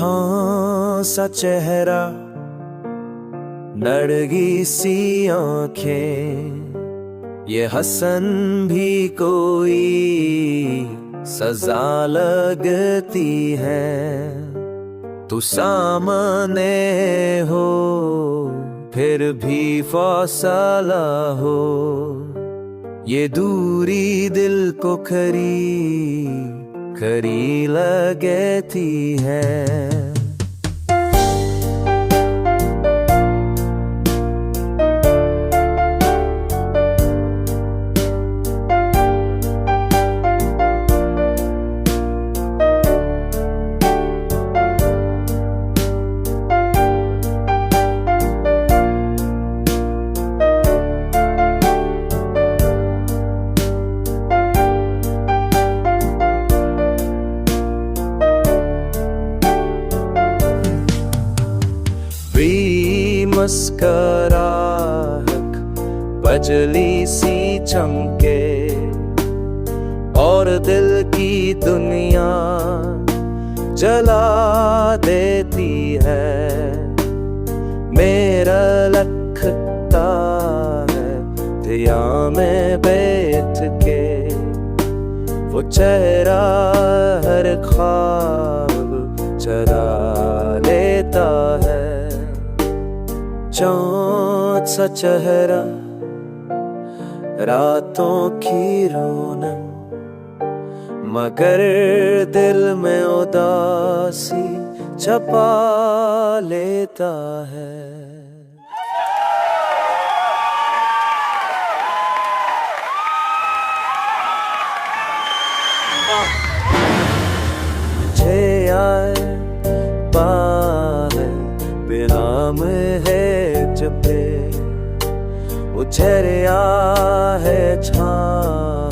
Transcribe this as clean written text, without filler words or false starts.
झांसा चेहरा, नरगी सी आंखें, ये हसन भी कोई सजा लगती है। तू सामने हो फिर भी फासला हो, ये दूरी दिल को खरी खरी लगती है। मुस्कुराहट बजली सी चमके और दिल की दुनिया जला देती है। मेरा लखता है दिया में बैठ के, वो चेहरा हर ख्वाब चरा लेता है। चाँद सा चेहरा, रातों की रौनक, मगर दिल में उदासी छपा लेता है। मुझे आए बेनाम है जब वो चेहरा है छाँ